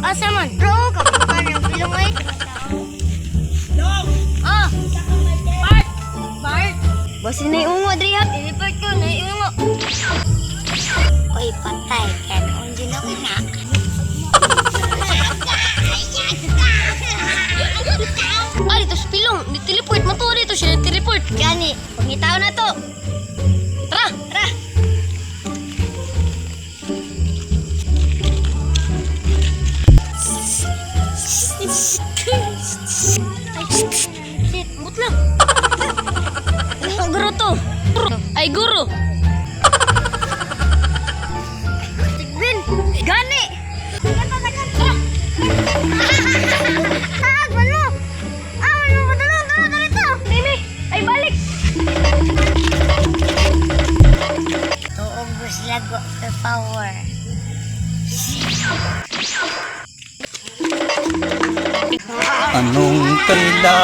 Asa man? Bro, kaputan yung pilong ay. Ah! Bart! Bart! Basi na iungo, Adria. Ilipart ko, na iungo. Uy, patay. Kaya naunjin ako na. Ah, dito sa pilong. Niteleport mo to. Dito siya niteleport. Gani, pangitaw na to. Tara! Tara! Shit, but lang. Ang guro to. Ay, guro. Tigbin. Gani. Taagman mo. Awan mo. Tulong dito. Mimi, ay balik. Tuubos lago sa power. Anong kailangan